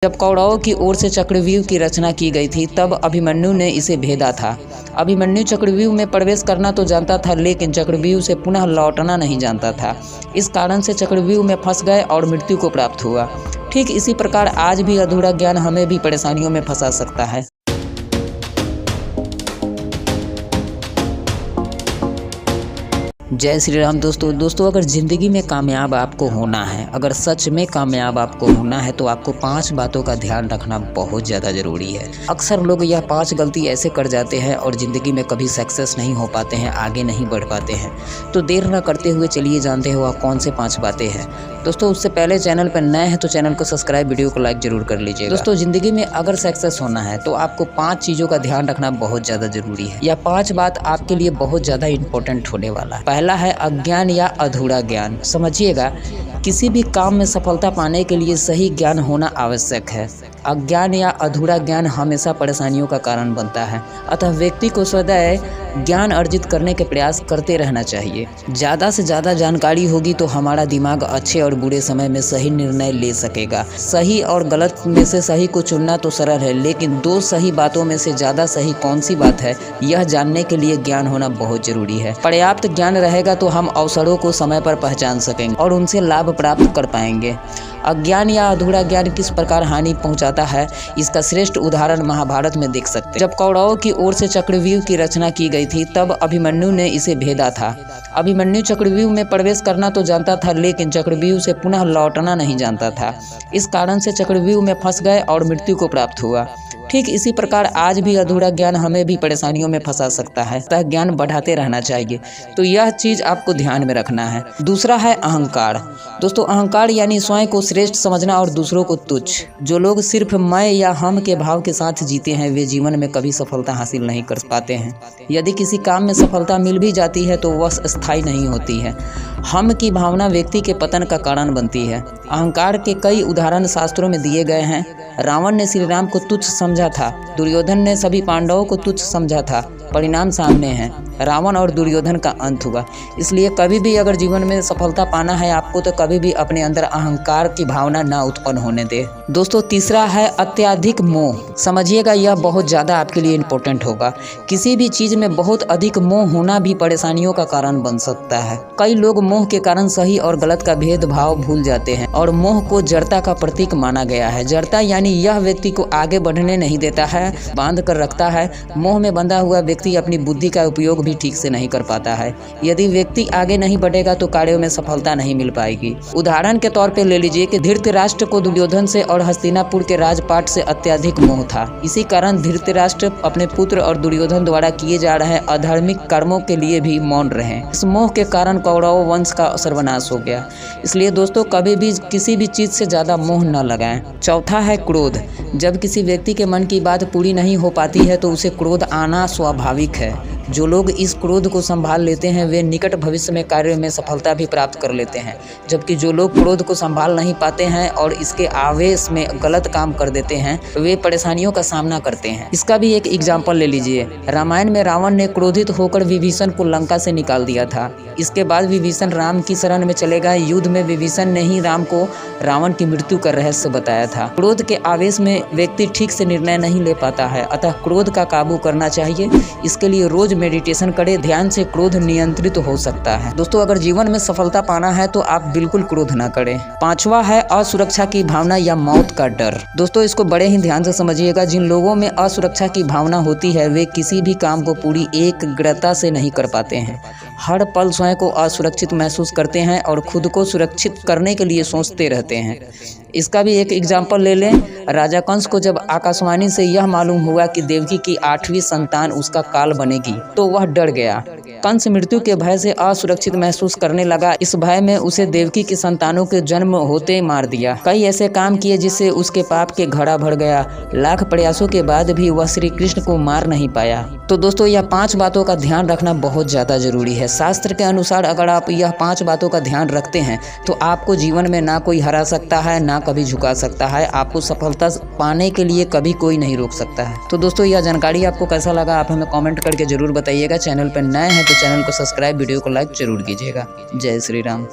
जब कौरवों की ओर से चक्रव्यूह की रचना की गई थी तब अभिमन्यु ने इसे भेदा था। अभिमन्यु चक्रव्यूह में प्रवेश करना तो जानता था, लेकिन चक्रव्यूह से पुनः लौटना नहीं जानता था। इस कारण से चक्रव्यूह में फंस गए और मृत्यु को प्राप्त हुआ। ठीक इसी प्रकार आज भी अधूरा ज्ञान हमें भी परेशानियों में फंसा सकता है। जय श्री राम दोस्तों अगर ज़िंदगी में कामयाब आपको होना है, अगर सच में कामयाब आपको होना है तो आपको 5 बातों का ध्यान रखना बहुत ज़्यादा ज़रूरी है। अक्सर लोग यह 5 गलती ऐसे कर जाते हैं और ज़िंदगी में कभी सक्सेस नहीं हो पाते हैं, आगे नहीं बढ़ पाते हैं। तो देर न करते हुए चलिए जानते हो वह कौन से 5 बातें हैं। दोस्तों उससे पहले चैनल पर नए हैं तो चैनल को सब्सक्राइब, वीडियो को लाइक जरूर कर लीजिएगा। दोस्तों ज़िंदगी में अगर सक्सेस होना है तो आपको 5 चीज़ों का ध्यान रखना बहुत ज़्यादा ज़रूरी है। यह 5 बात आपके लिए बहुत ज़्यादा इंपॉर्टेंट होने वाला है। पहला है अज्ञान या अधूरा ज्ञान। समझिएगा, किसी भी काम में सफलता पाने के लिए सही ज्ञान होना आवश्यक है। अज्ञान या अधूरा ज्ञान हमेशा परेशानियों का कारण बनता है। अतः व्यक्ति को सदैव ज्ञान अर्जित करने के प्रयास करते रहना चाहिए। ज़्यादा से ज़्यादा जानकारी होगी तो हमारा दिमाग अच्छे और बुरे समय में सही निर्णय ले सकेगा। सही और गलत में से सही को चुनना तो सरल है, लेकिन 2 सही बातों में से ज़्यादा सही कौन सी बात है, यह जानने के लिए ज्ञान होना बहुत ज़रूरी है। पर्याप्त ज्ञान रहेगा तो हम अवसरों को समय पर पहचान सकेंगे और उनसे लाभ प्राप्त कर पाएंगे। अज्ञान या अधूरा ज्ञान किस प्रकार हानि पहुंचाता है, इसका श्रेष्ठ उदाहरण महाभारत में देख सकते हैं। जब कौरवों की ओर से चक्रव्यूह की रचना की गई थी तब अभिमन्यु ने इसे भेदा था। अभिमन्यु चक्रव्यूह में प्रवेश करना तो जानता था, लेकिन चक्रव्यूह से पुनः लौटना नहीं जानता था। इस कारण से चक्रव्यूह में फंस गए और मृत्यु को प्राप्त हुआ। ठीक इसी प्रकार आज भी अधूरा ज्ञान हमें भी परेशानियों में फंसा सकता है। अतः ज्ञान बढ़ाते रहना चाहिए। तो यह चीज़ आपको ध्यान में रखना है। दूसरा है अहंकार। दोस्तों अहंकार यानी स्वयं को श्रेष्ठ समझना और दूसरों को तुच्छ। जो लोग सिर्फ मैं या हम के भाव के साथ जीते हैं वे जीवन में कभी सफलता हासिल नहीं कर पाते हैं। यदि किसी काम में सफलता मिल भी जाती है तो वह स्थायी नहीं होती है। हम की भावना व्यक्ति के पतन का कारण बनती है। अहंकार के कई उदाहरण शास्त्रों में दिए गए हैं। रावण ने श्री राम को तुच्छ समझा था, दुर्योधन ने सभी पांडवों को तुच्छ समझा था। परिणाम सामने हैं, रावण और दुर्योधन का अंत हुआ। इसलिए कभी भी अगर जीवन में सफलता पाना है आपको तो कभी भी अपने अंदर अहंकार की भावना ना उत्पन्न होने दे। दोस्तों तीसरा है अत्यधिक मोह। समझिएगा, यह बहुत ज़्यादा आपके लिए इम्पोर्टेंट होगा। किसी भी चीज़ में बहुत अधिक मोह होना भी परेशानियों का कारण बन सकता है। कई लोग मोह के कारण सही और गलत का भेदभाव भूल जाते हैं और मोह को जड़ता का प्रतीक माना गया है। जड़ता यानी यह व्यक्ति को आगे बढ़ने नहीं देता है, बांध कर रखता है। मोह में बंधा हुआ व्यक्ति अपनी बुद्धि का उपयोग भी ठीक से नहीं कर पाता है। यदि व्यक्ति आगे नहीं बढ़ेगा तो कार्यों में सफलता नहीं मिल पाएगी। उदाहरण के तौर पे ले लीजिए कि धृतराष्ट्र को दुर्योधन से और हस्तिनापुर के राजपाट से अत्यधिक मोह था। इसी कारण धृतराष्ट्र अपने पुत्र और दुर्योधन द्वारा किए जा रहे अधार्मिक कर्मों के लिए भी मौन रहे। इस मोह के कारण कौरव वंश का सर्वनाश हो गया। इसलिए दोस्तों कभी भी किसी भी चीज से ज्यादा मोह न लगाएं। चौथा है क्रोध। जब किसी व्यक्ति के मन की बात पूरी नहीं हो पाती है तो उसे क्रोध आना स्वाभाविक है। जो लोग इस क्रोध को संभाल लेते हैं वे निकट भविष्य में कार्य में सफलता भी प्राप्त कर लेते हैं, जबकि जो लोग क्रोध को संभाल नहीं पाते हैं और इसके आवेश में गलत काम कर देते हैं वे परेशानियों का सामना करते हैं। इसका भी एक एग्जाम्पल ले लीजिए। रामायण में रावण ने क्रोधित होकर विभीषण को लंका से निकाल दिया था। इसके बाद विभीषण राम की शरण में चले गए। युद्ध में विभीषण ने ही राम को रावण की मृत्यु का रहस्य बताया था। क्रोध के आवेश में व्यक्ति ठीक से निर्णय नहीं ले पाता है, अतः क्रोध का काबू करना चाहिए। इसके लिए रोज मेडिटेशन करें, ध्यान से क्रोध नियंत्रित हो सकता है। दोस्तों अगर जीवन में सफलता पाना है तो आप बिल्कुल क्रोध ना करें। 5वां है असुरक्षा की भावना या मौत का डर। दोस्तों इसको बड़े ही ध्यान से समझिएगा। जिन लोगों में असुरक्षा की भावना होती है वे किसी भी काम को पूरी एकाग्रता से नहीं कर पाते हैं। हर पल स्वयं को असुरक्षित महसूस करते हैं और खुद को सुरक्षित करने के लिए सोचते रहते हैं। इसका भी एक एग्जाम्पल ले लें। राजा कंस को जब आकाशवाणी से यह मालूम हुआ कि देवकी की 8वीं संतान उसका काल बनेगी तो वह डर गया। कंस मृत्यु के भय से असुरक्षित महसूस करने लगा। इस भय में उसे देवकी की संतानों के जन्म होते मार दिया। कई ऐसे काम किए जिससे उसके पाप के घड़ा भर गया। लाख प्रयासों के बाद भी वह श्री कृष्ण को मार नहीं पाया। तो दोस्तों यह 5 बातों का ध्यान रखना बहुत ज़्यादा जरूरी है। शास्त्र के अनुसार अगर आप यह 5 बातों का ध्यान रखते हैं तो आपको जीवन में ना कोई हरा सकता है ना कभी झुका सकता है। आपको सफलता पाने के लिए कभी कोई नहीं रोक सकता है। तो दोस्तों यह जानकारी आपको कैसा लगा आप हमें कमेंट करके जरूर बताइएगा। चैनल पर नए हैं तो चैनल को सब्सक्राइब, वीडियो को लाइक जरूर कीजिएगा। जय श्री राम।